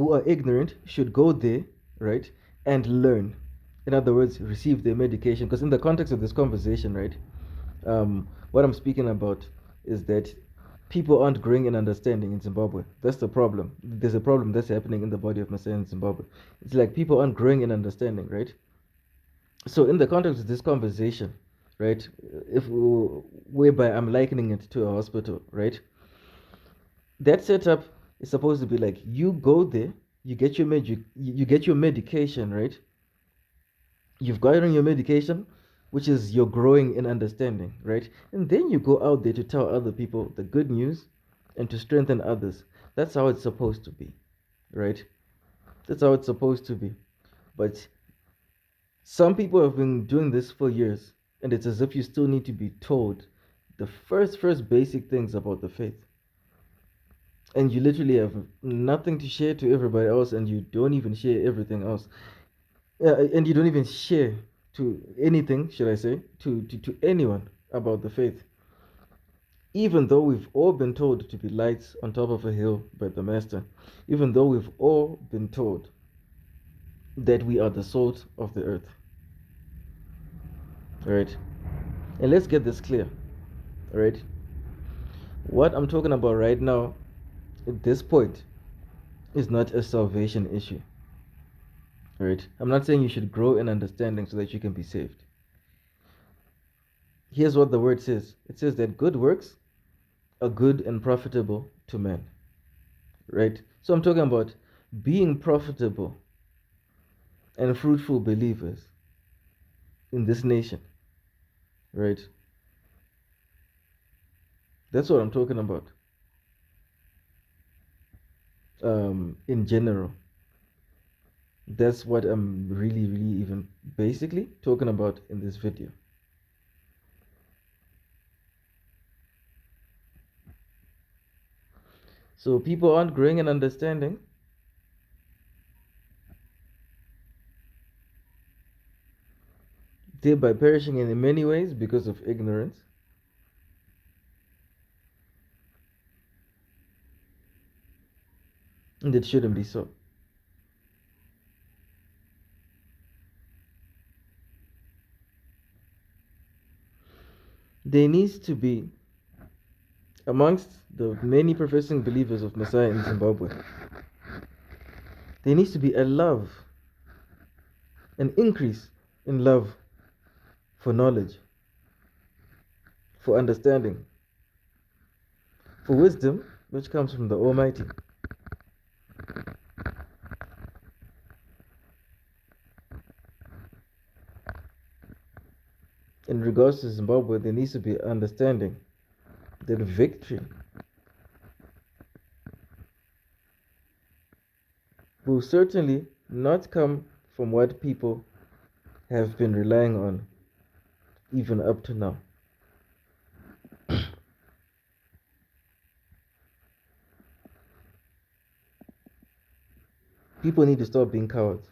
who are ignorant should go there, right, and learn. In other words, receive their medication. Because in the context of this conversation, right, what I'm speaking about is that people aren't growing in understanding in Zimbabwe. That's the problem. There's a problem that's happening in the body of Messiah in Zimbabwe. It's like people aren't growing in understanding, right? So in the context of this conversation, right, if whereby I'm likening it to a hospital, right, that setup is supposed to be like you go there, you get your you get your medication, right? You've gotten your medication, which is you're growing in understanding, right? And then you go out there to tell other people the good news and to strengthen others. That's how it's supposed to be, right? That's how it's supposed to be. But some people have been doing this for years, and it's as if you still need to be told the first basic things about the faith. And you literally have nothing to share to everybody else, and you don't even share everything else. And you don't even share to anything, should I say, to anyone about the faith. Even though we've all been told to be lights on top of a hill by the Master, even though we've all been told that we are the salt of the earth. Right? And let's get this clear. Right? What I'm talking about right now, at this point, is not a salvation issue. Right? I'm not saying you should grow in understanding so that you can be saved. Here's what the word says. It says that good works are good and profitable to men. Right? So I'm talking about being profitable and fruitful believers in this nation. Right? That's what I'm talking about. In general. That's what I'm really even basically talking about in this video. So people aren't growing in understanding. Thereby perishing in many ways because of ignorance. And it shouldn't be so. There needs to be, amongst the many professing believers of Messiah in Zimbabwe, there needs to be a love, an increase in love for knowledge, for understanding, for wisdom, which comes from the Almighty. In regards to Zimbabwe, there needs to be understanding that victory will certainly not come from what people have been relying on even up to now. People need to stop being cowards.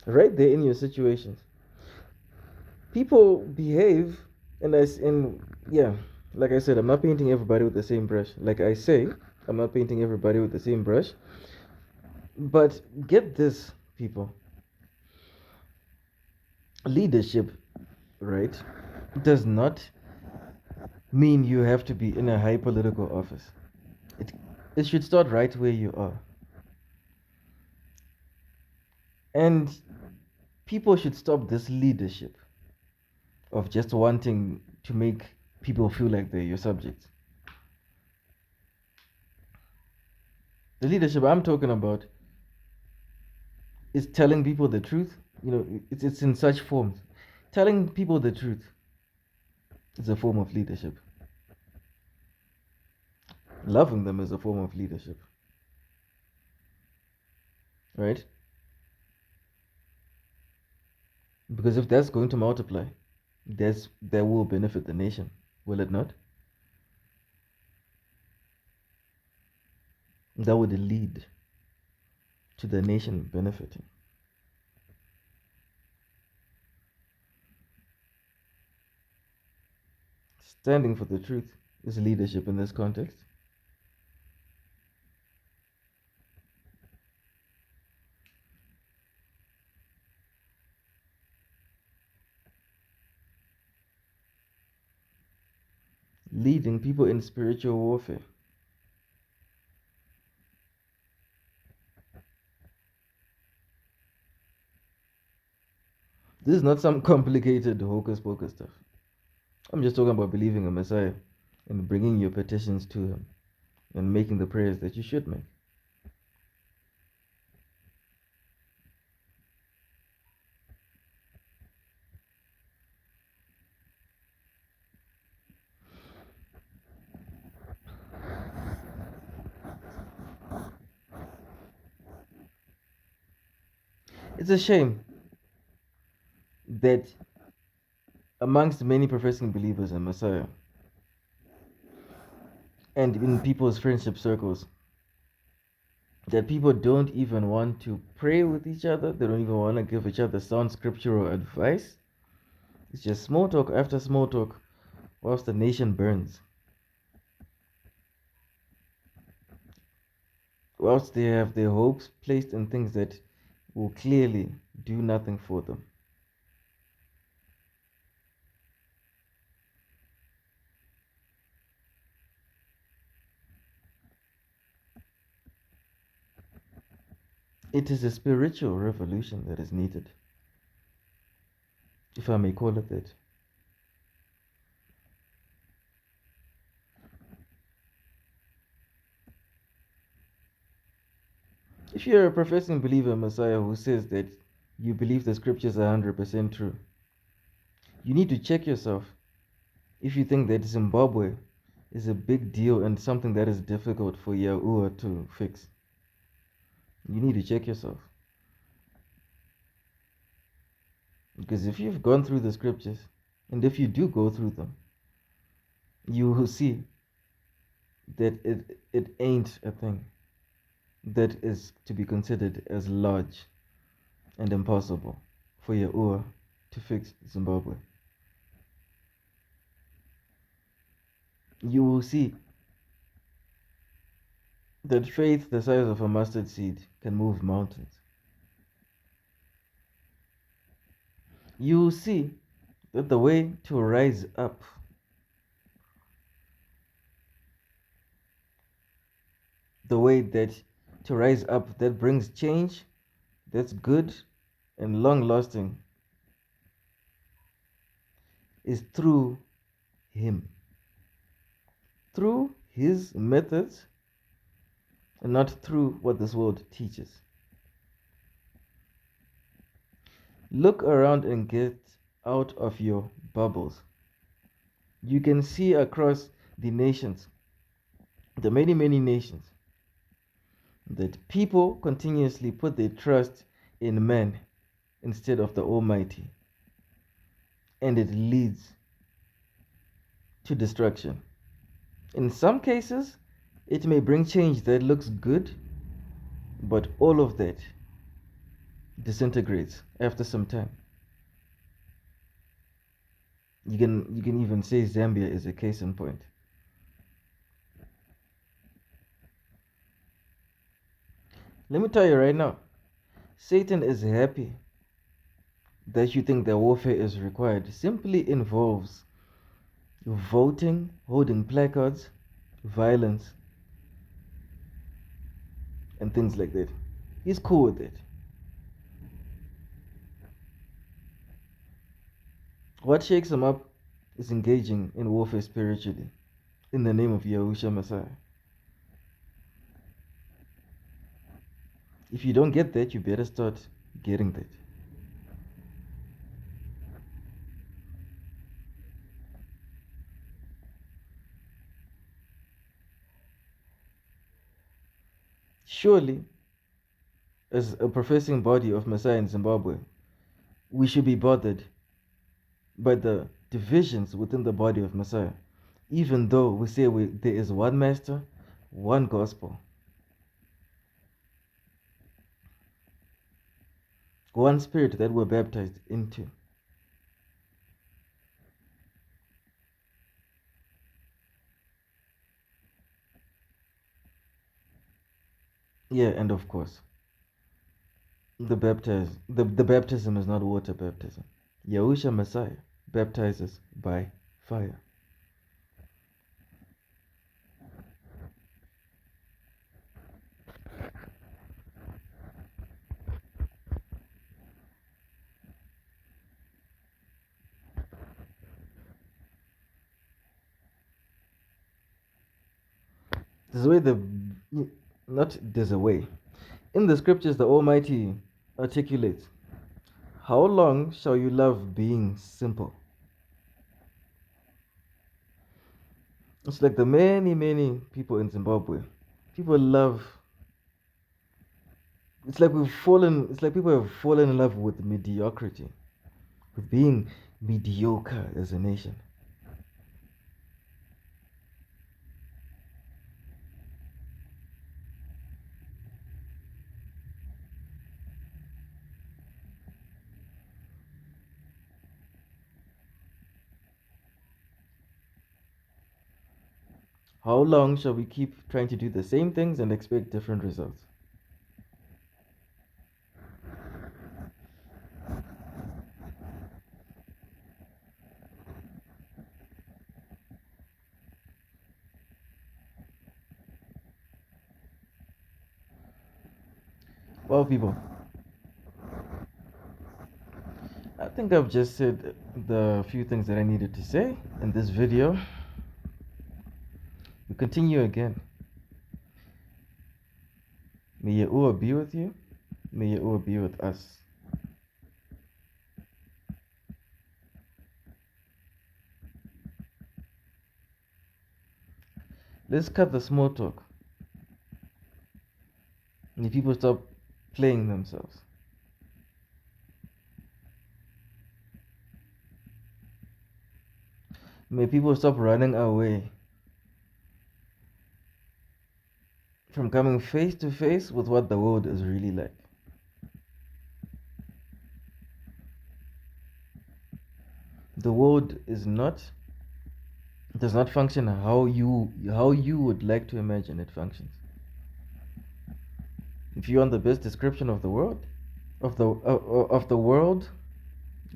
Right there in your situations. People behave, and like I said, I'm not painting everybody with the same brush. Like I say, I'm not painting everybody with the same brush. But get this, people. Leadership, right, does not mean you have to be in a high political office. It should start right where you are. And people should stop this leadership of just wanting to make people feel like they're your subjects. The leadership I'm talking about is telling people the truth. You know, it's in such forms. Telling people the truth is a form of leadership. Loving them is a form of leadership. Right? Because if that's going to multiply, that will benefit the nation, will it not? That would lead to the nation benefiting. Standing for the truth is leadership in this context. Leading people in spiritual warfare. This is not some complicated hocus pocus stuff. I'm just talking about believing a Messiah and bringing your petitions to Him and making the prayers that you should make. It's a shame that amongst many professing believers in Messiah and in people's friendship circles, that people don't even want to pray with each other. They don't even want to give each other sound scriptural advice. It's just small talk after small talk whilst the nation burns. Whilst they have their hopes placed in things that will clearly do nothing for them. It is a spiritual revolution that is needed, if I may call it that. If you're a professing believer in Messiah who says that you believe the scriptures are 100% true, you need to check yourself if you think that Zimbabwe is a big deal and something that is difficult for YAH to fix. You need to check yourself. Because if you've gone through the scriptures, and if you do go through them, you will see that it ain't a thing that is to be considered as large and impossible for YAH to fix Zimbabwe. You will see that faith the size of a mustard seed can move mountains. You will see that the way to rise up that brings change, that's good and long lasting, is through Him, through His methods, and not through what this world teaches. Look around and get out of your bubbles. You can see across the nations, the many, many nations, that people continuously put their trust in man instead of the Almighty. And it leads to destruction. In some cases, it may bring change that looks good, but all of that disintegrates after some time. You can even say Zambia is a case in point. Let me tell you right now, Satan is happy that you think that warfare is required. Simply involves voting, holding placards, violence, and things like that. He's cool with it. What shakes him up is engaging in warfare spiritually in the name of Yahushua Messiah. If you don't get that, you better start getting that. Surely, as a professing body of Messiah in Zimbabwe, we should be bothered by the divisions within the body of Messiah, even though we say there is one master, one gospel, one spirit that we're baptized into. Yeah, and of course, the baptism is not water baptism. Yahusha Messiah baptizes by fire. There's a way not there's a way. In the scriptures, the Almighty articulates, "How long shall you love being simple?" It's like the many people in Zimbabwe. People love. It's like we've fallen. It's like people have fallen in love with mediocrity, with being mediocre as a nation. How long shall we keep trying to do the same things and expect different results? Well, people, I think I've just said the few things that I needed to say in this video. We continue again. May Yahuwah be with you. May Yahuwah be with us. Let's cut the small talk. May people stop playing themselves. May people stop running away from coming face to face with what the world is really like. The world does not function how you would like to imagine it functions. If you want the best description of the world, of the world,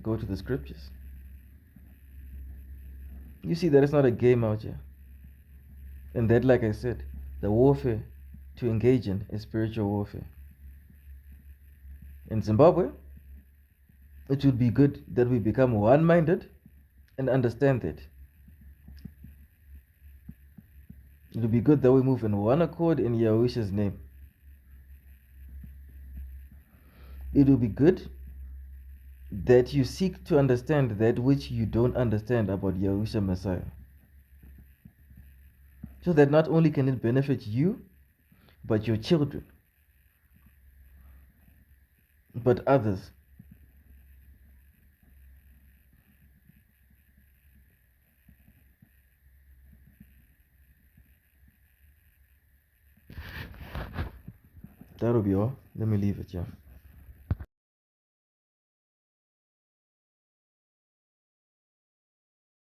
go to the scriptures. You see that it's not a game out here, and that, like I said, the warfare to engage in is spiritual warfare. In Zimbabwe, it would be good that we become one-minded and understand that. It would be good that we move in one accord in Yahusha's name. It would be good that you seek to understand that which you don't understand about Yahusha Messiah. So that not only can it benefit you, but your children, but others. That'll be all. Let me leave it, yeah.